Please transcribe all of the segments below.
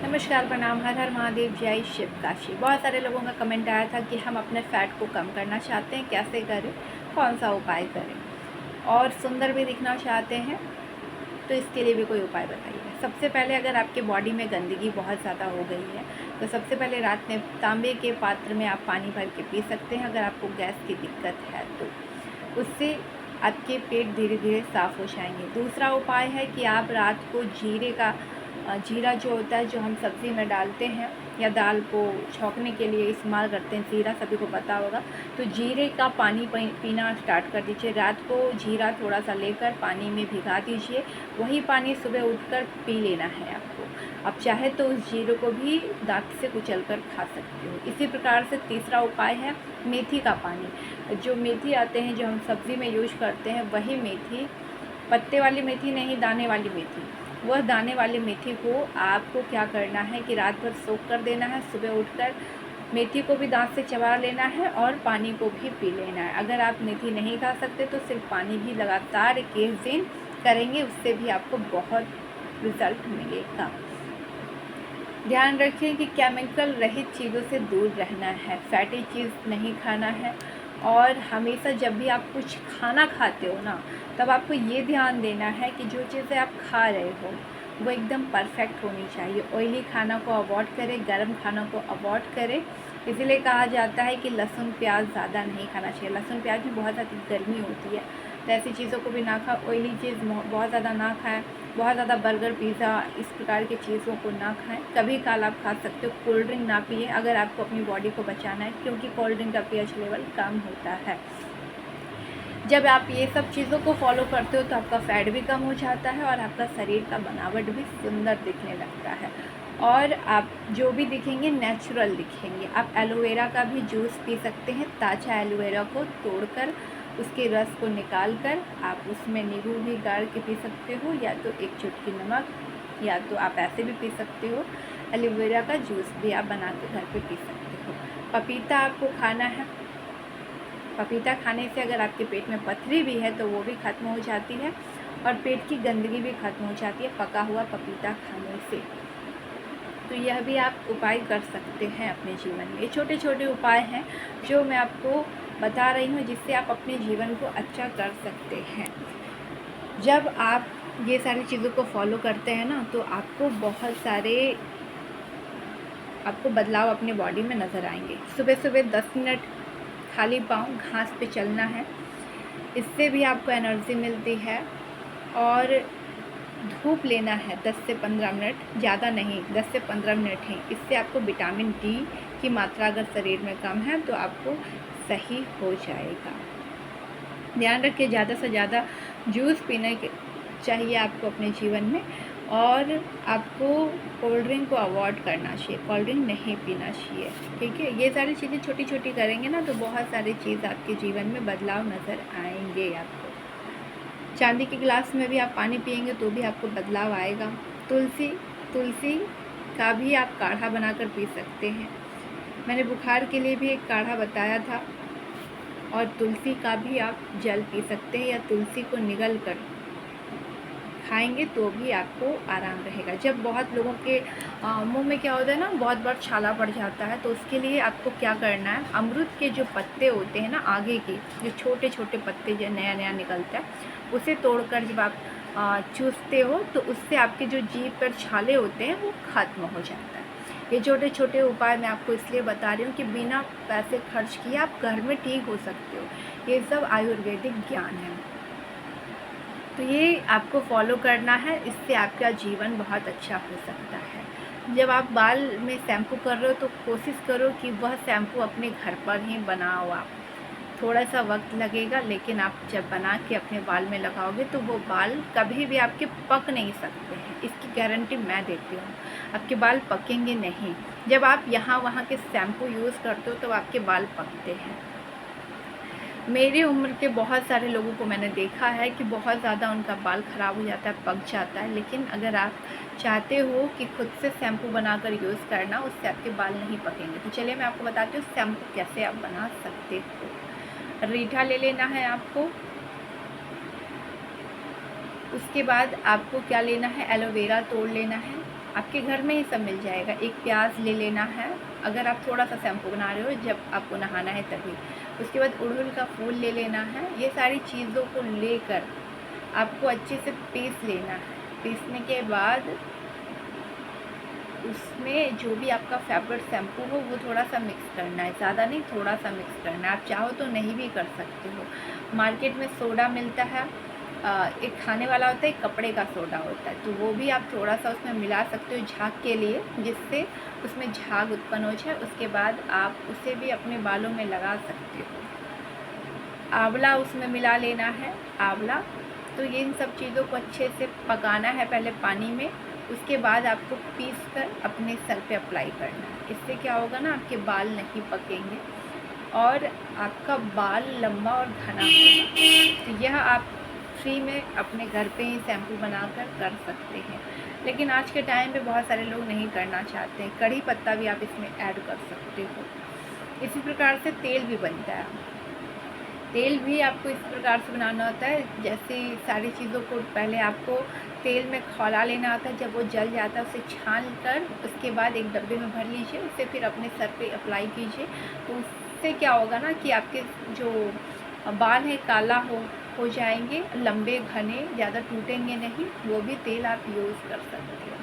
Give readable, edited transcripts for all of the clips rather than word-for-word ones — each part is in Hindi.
नमस्कार, प्रणाम, हर हर महादेव, जय शिव काशी। बहुत सारे लोगों का कमेंट आया था कि हम अपने फ़ैट को कम करना चाहते हैं, कैसे करें, कौन सा उपाय करें और सुंदर भी दिखना चाहते हैं, तो इसके लिए भी कोई उपाय बताइए। सबसे पहले अगर आपके बॉडी में गंदगी बहुत ज़्यादा हो गई है तो सबसे पहले रात में तांबे के पात्र में आप पानी भर के पी सकते हैं। अगर आपको गैस की दिक्कत है तो उससे आपके पेट धीरे धीरे साफ़ हो जाएंगे। दूसरा उपाय है कि आप रात को जीरा जो होता है, जो हम सब्ज़ी में डालते हैं या दाल को छौंकने के लिए इस्तेमाल करते हैं, जीरा सभी को पता होगा, तो जीरे का पानी पीना स्टार्ट कर दीजिए। रात को जीरा थोड़ा सा लेकर पानी में भिगा दीजिए, वही पानी सुबह उठकर पी लेना है आपको। आप चाहे तो उस जीरे को भी दांत से कुचल कर खा सकते हो। इसी प्रकार से तीसरा उपाय है मेथी का पानी। जो मेथी आते हैं, जो हम सब्ज़ी में यूज करते हैं, वही मेथी, पत्ते वाली मेथी नहीं, दाने वाली मेथी, वह दाने वाली मेथी को आपको क्या करना है कि रात भर सोख कर देना है। सुबह उठकर मेथी को भी दांत से चबा लेना है और पानी को भी पी लेना है। अगर आप मेथी नहीं खा सकते तो सिर्फ पानी भी लगातार 21 दिन करेंगे, उससे भी आपको बहुत रिजल्ट मिलेगा। ध्यान रखिए कि केमिकल रहित चीज़ों से दूर रहना है, फैटी चीज़ नहीं खाना है। और हमेशा जब भी आप कुछ खाना खाते हो ना, तब आपको ये ध्यान देना है कि जो चीज़ें आप खा रहे हो वो एकदम परफेक्ट होनी चाहिए। ऑयली खाना को अवॉइड करें, गर्म खाना को अवॉइड करें। इसीलिए कहा जाता है कि लहसुन प्याज ज़्यादा नहीं खाना चाहिए। लहसुन प्याज में बहुत ज़्यादा गर्मी होती है, तो ऐसी चीज़ों को भी ना खाएं। ऑयली चीज़ बहुत ज़्यादा ना खाएं, बहुत ज़्यादा बर्गर, पिज़्ज़ा, इस प्रकार की चीज़ों को ना खाएं। कभी काल आप खा सकते हो। कोल्ड ड्रिंक ना पिए अगर आपको अपनी बॉडी को बचाना है, क्योंकि कोल्ड ड्रिंक का पीएच लेवल कम होता है। जब आप ये सब चीज़ों को फॉलो करते हो तो आपका फैट भी कम हो जाता है और आपका शरीर का बनावट भी सुंदर दिखने लगता है और आप जो भी दिखेंगे नेचुरल दिखेंगे। आप एलोवेरा का भी जूस पी सकते हैं। ताज़ा एलोवेरा को तोड़कर उसके रस को निकाल कर आप उसमें नींबू भी गाड़ के पी सकते हो, या तो एक चुटकी नमक, या तो आप ऐसे भी पी सकते हो। एलोवेरा का जूस भी आप बना के घर पे पी सकते हो। पपीता आपको खाना है। पपीता खाने से अगर आपके पेट में पथरी भी है तो वो भी ख़त्म हो जाती है और पेट की गंदगी भी ख़त्म हो जाती है पका हुआ पपीता खाने से। तो यह भी आप उपाय कर सकते हैं अपने जीवन में। ये छोटे छोटे उपाय हैं जो मैं आपको बता रही हूँ, जिससे आप अपने जीवन को अच्छा कर सकते हैं। जब आप ये सारी चीज़ों को फॉलो करते हैं ना, तो आपको बहुत सारे बदलाव अपने बॉडी में नज़र आएंगे। सुबह सुबह 10 मिनट खाली पाँव घास पे चलना है, इससे भी आपको एनर्जी मिलती है। और धूप लेना है 10 से 15 मिनट, ज़्यादा नहीं, 10 से 15 मिनट ही। इससे आपको विटामिन डी की मात्रा अगर शरीर में कम है तो आपको सही हो जाएगा। ध्यान रखिए, ज़्यादा से ज़्यादा जूस पीने चाहिए आपको अपने जीवन में, और आपको कोल्ड ड्रिंक को अवॉइड करना चाहिए। कोल्ड ड्रिंक नहीं पीना चाहिए, ठीक है। ये सारी चीज़ें छोटी छोटी करेंगे ना तो बहुत सारी चीज़ आपके जीवन में बदलाव नज़र आएंगे आपको। चांदी के गिलास में भी आप पानी पिएंगे तो भी आपको बदलाव आएगा। तुलसी का भी आप काढ़ा बनाकर पी सकते हैं। मैंने बुखार के लिए भी एक काढ़ा बताया था। और तुलसी का भी आप जल पी सकते हैं, या तुलसी को निगल कर खाएंगे तो भी आपको आराम रहेगा। जब बहुत लोगों के मुंह में क्या होता है ना, बहुत बार छाला पड़ जाता है, तो उसके लिए आपको क्या करना है, अमरूद के जो पत्ते होते हैं ना, आगे के जो छोटे छोटे पत्ते जो नया नया निकलता है, उसे तोड़कर जब आप चूसते हो तो उससे आपके जो जीभ पर छाले होते हैं वो ख़त्म हो जाता है। ये छोटे छोटे उपाय मैं आपको इसलिए बता रही हूँ कि बिना पैसे खर्च किए आप घर में ठीक हो सकते हो। ये सब आयुर्वेदिक ज्ञान है, तो ये आपको फॉलो करना है। इससे आपका जीवन बहुत अच्छा हो सकता है। जब आप बाल में शैम्पू कर रहे हो तो कोशिश करो कि वह शैम्पू अपने घर पर ही बनाओ आप। थोड़ा सा वक्त लगेगा, लेकिन आप जब बना के अपने बाल में लगाओगे तो वो बाल कभी भी आपके पक नहीं सकते हैं, इसकी गारंटी मैं देती हूँ। आपके बाल पकेंगे नहीं। जब आप यहाँ वहाँ के शैम्पू यूज़ करते हो तो आपके बाल पकते हैं। मेरी उम्र के बहुत सारे लोगों को मैंने देखा है कि बहुत ज़्यादा उनका बाल ख़राब हो जाता है, पक जाता है। लेकिन अगर आप चाहते हो कि खुद से शैम्पू बनाकर यूज़ करना, उससे आपके बाल नहीं पकेंगे। तो चलिए मैं आपको बताती हूँ शैम्पू कैसे आप बना सकते हो। रीठा ले लेना है आपको। उसके बाद आपको क्या लेना है, एलोवेरा तोड़ लेना है। आपके घर में ही सब मिल जाएगा। एक प्याज ले लेना है, अगर आप थोड़ा सा शैम्पू बना रहे हो जब आपको नहाना है तभी। उसके बाद अड़हुल का फूल ले लेना है। ये सारी चीज़ों को लेकर आपको अच्छे से पीस लेना है। पीसने के बाद उसमें जो भी आपका फेवरेट शैम्पू हो वो थोड़ा सा मिक्स करना है, ज़्यादा नहीं, थोड़ा सा मिक्स करना है। आप चाहो तो नहीं भी कर सकते हो। मार्केट में सोडा मिलता है, एक खाने वाला होता है, एक कपड़े का सोडा होता है, तो वो भी आप थोड़ा सा उसमें मिला सकते हो झाग के लिए, जिससे उसमें झाग उत्पन्न हो जाए। उसके बाद आप उसे भी अपने बालों में लगा सकते हो। आंवला उसमें मिला लेना है, आंवला। तो ये इन सब चीज़ों को अच्छे से पकाना है पहले पानी में। उसके बाद आपको पीस कर अपने सर पे अप्लाई करना है। इससे क्या होगा ना, आपके बाल नहीं पकेंगे और आपका बाल लंबा और घना होगा। तो यह आप फ्री में अपने घर पे ही शैम्पू बनाकर कर सकते हैं। लेकिन आज के टाइम पे बहुत सारे लोग नहीं करना चाहते हैं। कड़ी पत्ता भी आप इसमें ऐड कर सकते हो। इसी प्रकार से तेल भी बनता है। तेल भी आपको इस प्रकार से बनाना होता है, जैसे सारी चीज़ों को पहले आपको तेल में खौला लेना होता है। जब वो जल जाता है उसे छान कर उसके बाद एक डब्बे में भर लीजिए, उसे फिर अपने सर पे अप्लाई कीजिए। तो उससे क्या होगा ना कि आपके जो बाल हैं काला हो जाएंगे, लंबे घने, ज़्यादा टूटेंगे नहीं। वो भी तेल आप यूज़ कर सकते हो।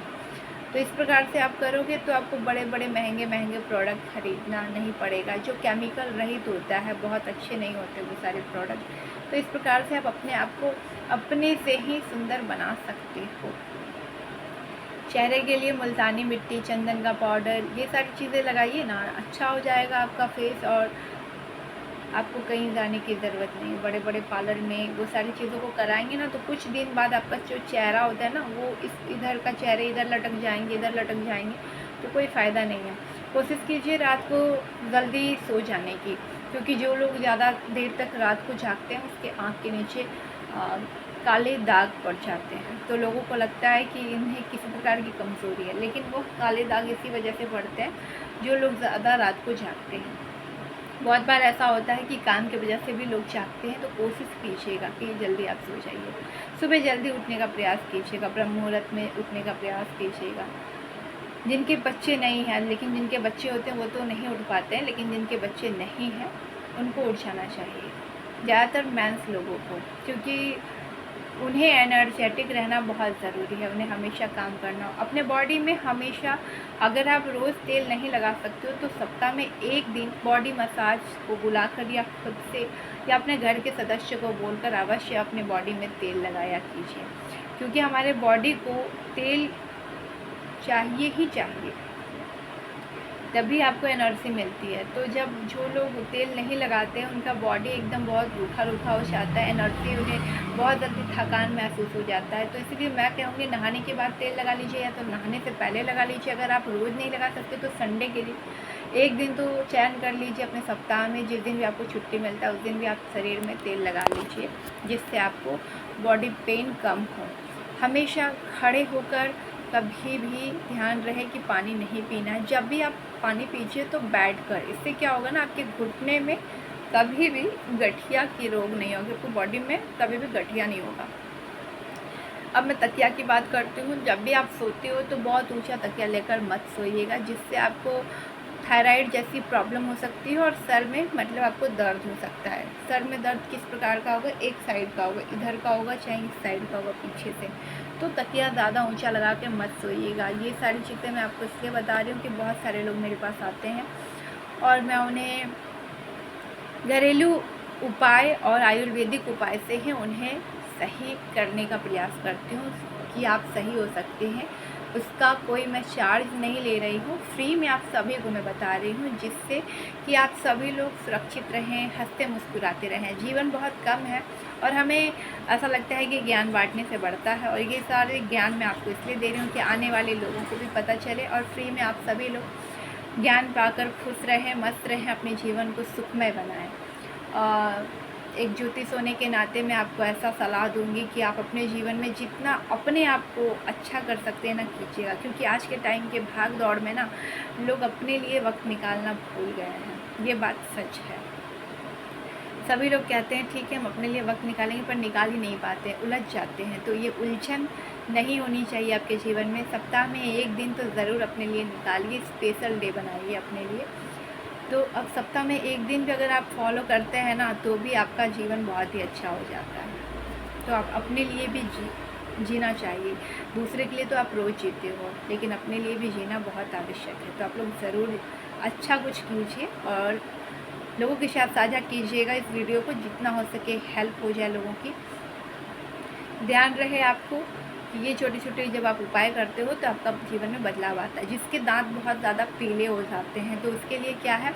तो इस प्रकार से आप करोगे तो आपको बड़े बड़े महंगे महंगे प्रोडक्ट खरीदना नहीं पड़ेगा, जो केमिकल रहित होता है। बहुत अच्छे नहीं होते वो सारे प्रोडक्ट। तो इस प्रकार से आप अपने आप को अपने से ही सुंदर बना सकते हो। चेहरे के लिए मुल्तानी मिट्टी, चंदन का पाउडर, ये सारी चीज़ें लगाइए ना, अच्छा हो जाएगा आपका फेस। और आपको कहीं जाने की ज़रूरत नहीं है। बड़े बड़े पार्लर में वो सारी चीज़ों को कराएंगे ना, तो कुछ दिन बाद आपका जो चेहरा होता है ना, वो इधर का चेहरे इधर लटक जाएंगे, इधर लटक जाएंगे, तो कोई फ़ायदा नहीं है। कोशिश कीजिए रात को जल्दी सो जाने की, क्योंकि जो लोग ज़्यादा देर तक रात को जागते हैं उसके आँख के नीचे काले दाग पड़ जाते हैं। तो लोगों को लगता है कि इन्हें किसी प्रकार की कमज़ोरी है, लेकिन वो काले दाग इसी वजह से पड़ते हैं जो लोग ज़्यादा रात को जागते हैं। बहुत बार ऐसा होता है कि काम की वजह से भी लोग जागते हैं। तो कोशिश कीजिएगा कि जल्दी आप सो जाइए। सुबह जल्दी उठने का प्रयास कीजिएगा, ब्रह्म मुहूर्त में उठने का प्रयास कीजिएगा। जिनके बच्चे नहीं हैं, लेकिन जिनके बच्चे होते हैं वो तो नहीं उठ पाते हैं, लेकिन जिनके बच्चे नहीं हैं उनको उठ जाना चाहिए, ज़्यादातर मेंस लोगों को, क्योंकि उन्हें एनर्जेटिक रहना बहुत ज़रूरी है। उन्हें हमेशा काम करना अपने बॉडी में हमेशा। अगर आप रोज़ तेल नहीं लगा सकते हो तो सप्ताह में एक दिन बॉडी मसाज को बुलाकर या खुद से या अपने घर के सदस्य को बोलकर अवश्य अपने बॉडी में तेल लगाया कीजिए, क्योंकि हमारे बॉडी को तेल चाहिए ही चाहिए, तभी आपको एनर्जी मिलती है। तो जब जो लोग तेल नहीं लगाते हैं उनका बॉडी एकदम बहुत रूखा रूखा हो जाता है, एनर्जी उन्हें बहुत जल्दी थकान महसूस हो जाता है। तो इसलिए मैं कहूँगी नहाने के बाद तेल लगा लीजिए, या तो नहाने से पहले लगा लीजिए। अगर आप रोज़ नहीं लगा सकते तो संडे के दिन एक दिन तो चयन कर लीजिए अपने सप्ताह में, जिस दिन भी आपको छुट्टी मिलता है उस दिन भी आप शरीर में तेल लगा लीजिए, जिससे आपको बॉडी पेन कम हो। हमेशा खड़े होकर कभी भी ध्यान रहे कि पानी नहीं पीना है। जब भी आप पानी पीजिए तो बैठकर। इससे क्या होगा ना, आपके घुटने में कभी भी गठिया की रोग नहीं होगी, आपको बॉडी में कभी भी गठिया नहीं होगा। अब मैं तकिया की बात करती हूँ। जब भी आप सोते हो तो बहुत ऊंचा तकिया लेकर मत सोइएगा, जिससे आपको थायराइड जैसी प्रॉब्लम हो सकती है और सर में मतलब आपको दर्द हो सकता है। सर में दर्द किस प्रकार का होगा, एक साइड का होगा, इधर का होगा चाहे इस साइड का होगा पीछे से। तो तकिया ज़्यादा ऊंचा लगा के मत सोइएगा। ये सारी चीज़ें मैं आपको इसलिए बता रही हूँ कि बहुत सारे लोग मेरे पास आते हैं और मैं उन्हें घरेलू उपाय और आयुर्वेदिक उपाय से ही उन्हें सही करने का प्रयास करती हूँ कि आप सही हो सकते हैं। उसका कोई मैं चार्ज नहीं ले रही हूँ, फ्री में आप सभी को मैं बता रही हूँ, जिससे कि आप सभी लोग सुरक्षित रहें, हंसते मुस्कुराते रहें। जीवन बहुत कम है और हमें ऐसा लगता है कि ज्ञान बांटने से बढ़ता है, और ये सारे ज्ञान मैं आपको इसलिए दे रही हूँ कि आने वाले लोगों को भी पता चले और फ्री में आप सभी लोग ज्ञान पाकर खुश रहें, मस्त रहें, अपने जीवन को सुखमय बनाएं। एक ज्योतिष होने के नाते मैं आपको ऐसा सलाह दूंगी कि आप अपने जीवन में जितना अपने आप को अच्छा कर सकते हैं ना कीजिएगा, क्योंकि आज के टाइम के भाग दौड़ में ना लोग अपने लिए वक्त निकालना भूल गए हैं। ये बात सच है। सभी लोग कहते हैं ठीक है हम अपने लिए वक्त निकालेंगे, पर निकाल ही नहीं पाते, उलझ जाते हैं। तो ये उलझन नहीं होनी चाहिए आपके जीवन में। सप्ताह में एक दिन तो ज़रूर अपने लिए निकालिए, स्पेशल डे बनाइए अपने लिए। तो अब सप्ताह में एक दिन भी अगर आप फॉलो करते हैं ना, तो भी आपका जीवन बहुत ही अच्छा हो जाता है। तो आप अपने लिए भी जीना चाहिए। दूसरे के लिए तो आप रोज़ जीते हो, लेकिन अपने लिए भी जीना बहुत आवश्यक है। तो आप लोग ज़रूर अच्छा कुछ कीजिए और लोगों के साथ साझा कीजिएगा इस वीडियो को, जितना हो सके हेल्प हो जाए लोगों की। ध्यान रहे आपको कि ये छोटे छोटे जब आप उपाय करते हो तो आपका जीवन में बदलाव आता है। जिसके दांत बहुत ज़्यादा पीले हो जाते हैं, तो उसके लिए क्या है,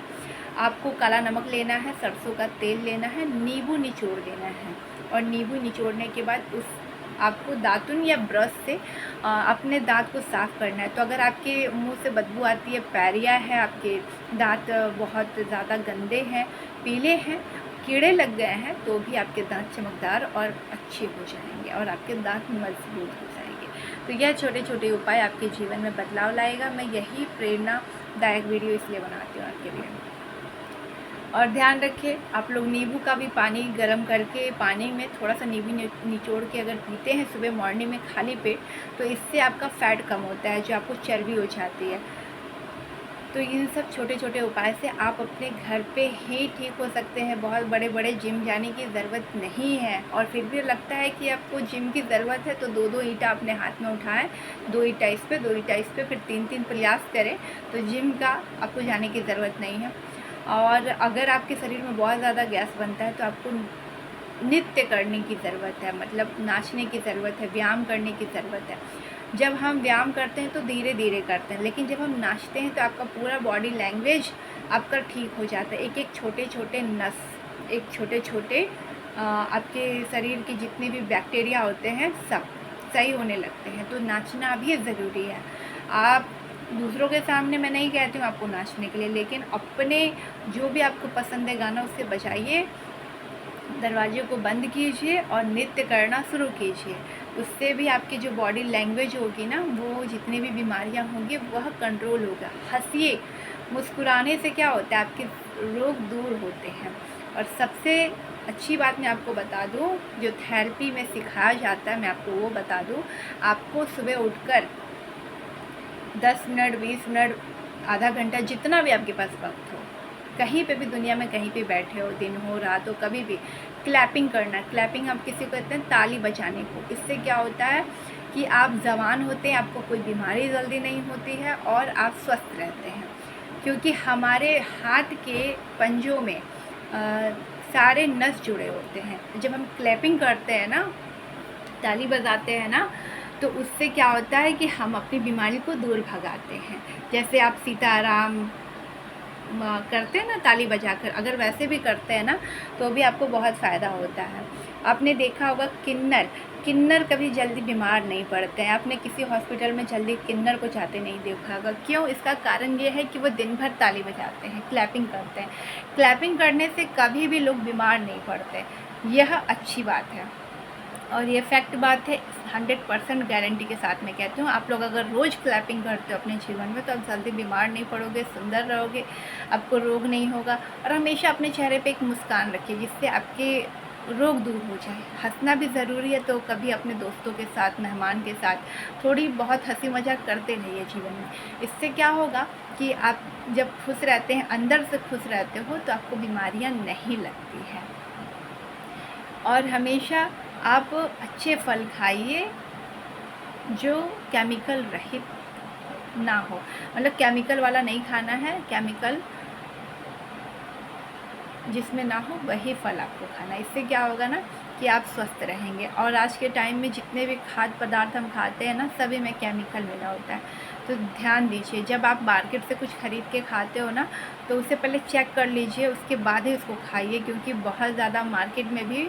आपको काला नमक लेना है, सरसों का तेल लेना है, नींबू निचोड़ देना है, और नींबू निचोड़ने के बाद उस आपको दातुन या ब्रश से अपने दांत को साफ़ करना है। तो अगर आपके मुंह से बदबू आती है, पैरिया है, आपके दांत बहुत ज़्यादा गंदे हैं, पीले हैं, कीड़े लग गए हैं, तो भी आपके दांत चमकदार और अच्छे हो जाएंगे और आपके दांत मजबूत हो जाएंगे। तो यह छोटे छोटे उपाय आपके जीवन में बदलाव लाएगा। मैं यही प्रेरणादायक वीडियो इसलिए बनाती हूँ आपके लिए। और ध्यान रखिए, आप लोग नींबू का भी पानी गर्म करके पानी में थोड़ा सा नींबू निचोड़ के अगर पीते हैं सुबह मॉर्निंग में खाली पेट, तो इससे आपका फैट कम होता है, जो आपको चर्बी हो जाती है। तो इन सब छोटे छोटे उपाय से आप अपने घर पे ही ठीक हो सकते हैं। बहुत बड़े बड़े जिम जाने की ज़रूरत नहीं है। और फिर भी लगता है कि आपको जिम की ज़रूरत है, तो दो दो ईंटा अपने हाथ में उठाएं, दो ईंटा इस पे, दो ईंटा इस पे, फिर तीन तीन प्रयास करें। तो जिम का आपको जाने की ज़रूरत नहीं है। और अगर आपके शरीर में बहुत ज़्यादा गैस बनता है, तो आपको नृत्य करने की ज़रूरत है, मतलब नाचने की ज़रूरत है, व्यायाम करने की ज़रूरत है। जब हम व्यायाम करते हैं तो धीरे धीरे करते हैं, लेकिन जब हम नाचते हैं तो आपका पूरा बॉडी लैंग्वेज आपका ठीक हो जाता है। एक एक छोटे छोटे नस, एक छोटे छोटे आपके शरीर के जितने भी बैक्टीरिया होते हैं सब सही होने लगते हैं। तो नाचना भी ज़रूरी है। आप दूसरों के सामने, मैं नहीं कहती हूँ आपको नाचने के लिए, लेकिन अपने जो भी आपको पसंद है गाना, उससे बजाइए, दरवाजे को बंद कीजिए और नृत्य करना शुरू कीजिए। उससे भी आपकी जो बॉडी लैंग्वेज होगी ना, वो जितनी भी बीमारियां होंगी वह कंट्रोल होगा। हंसिए, मुस्कुराने से क्या होता है, आपके रोग दूर होते हैं। और सबसे अच्छी बात मैं आपको बता दूं, जो थेरेपी में सिखाया जाता है, मैं आपको वो बता दूं। आपको सुबह उठकर 10 मिनट, 20 मिनट, आधा घंटा, जितना भी आपके पास वक्त हो, कहीं पे भी दुनिया में कहीं पे बैठे हो, दिन हो रात हो, कभी भी क्लैपिंग करना। क्लैपिंग हम किसी को कहते हैं ताली बजाने को। इससे क्या होता है कि आप जवान होते हैं, आपको कोई बीमारी जल्दी नहीं होती है और आप स्वस्थ रहते हैं। क्योंकि हमारे हाथ के पंजों में सारे नस जुड़े होते हैं। जब हम क्लैपिंग करते हैं ना, ताली बजाते हैं ना, तो उससे क्या होता है कि हम अपनी बीमारी को दूर भगाते हैं। जैसे आप सीताराम करते हैं ना ताली बजाकर, अगर वैसे भी करते हैं ना, तो भी आपको बहुत फ़ायदा होता है। आपने देखा होगा किन्नर कभी जल्दी बीमार नहीं पड़ते हैं। आपने किसी हॉस्पिटल में जल्दी किन्नर को जाते नहीं देखा होगा। क्यों? इसका कारण ये है कि वो दिन भर ताली बजाते हैं, क्लैपिंग करते हैं। क्लैपिंग करने से कभी भी लोग बीमार नहीं पड़ते। यह अच्छी बात है और ये फैक्ट बात है, 100% गारंटी के साथ मैं कहती हूँ। आप लोग अगर रोज़ क्लैपिंग करते हो अपने जीवन में, तो आप जल्दी बीमार नहीं पड़ोगे, सुंदर रहोगे, आपको रोग नहीं होगा। और हमेशा अपने चेहरे पे एक मुस्कान रखिए, जिससे आपके रोग दूर हो जाए। हंसना भी ज़रूरी है, तो कभी अपने दोस्तों के साथ, मेहमान के साथ थोड़ी बहुत हंसी मजाक करते रहिए जीवन में। इससे क्या होगा कि आप जब खुश रहते हैं, अंदर से खुश रहते हो, तो आपको बीमारियाँ नहीं लगती हैं। और हमेशा आप अच्छे फल खाइए जो केमिकल रहित ना हो, मतलब केमिकल वाला नहीं खाना है, केमिकल जिसमें ना हो वही फल आपको खाना है। इससे क्या होगा ना कि आप स्वस्थ रहेंगे। और आज के टाइम में जितने भी खाद्य पदार्थ हम खाते हैं ना, सभी में केमिकल मिला होता है। तो ध्यान दीजिए, जब आप मार्केट से कुछ ख़रीद के खाते हो ना, तो उससे पहले चेक कर लीजिए, उसके बाद ही उसको खाइए। क्योंकि बहुत ज़्यादा मार्केट में भी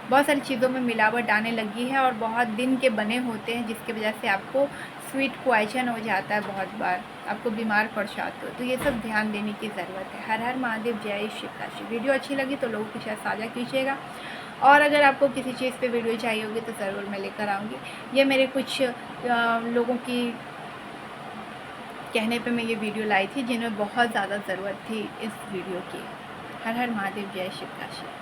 बहुत सारी चीज़ों में मिलावट आने लगी है और बहुत दिन के बने होते हैं, जिसकी वजह से आपको स्वीट पॉइजन हो जाता है, बहुत बार आपको बीमार पड़ जाते हो। तो ये सब ध्यान देने की ज़रूरत है। हर हर महादेव, जय शिव काशी। वीडियो अच्छी लगी तो लोगों के साथ साझा कीजिएगा। और अगर आपको किसी चीज़ पे वीडियो चाहिए होगी तो ज़रूर मैं लेकर आऊँगी। ये मेरे कुछ लोगों की कहने पे मैं ये वीडियो लाई थी, जिन्हें बहुत ज़्यादा ज़रूरत थी इस वीडियो की। हर हर महादेव, जय शिव काशी।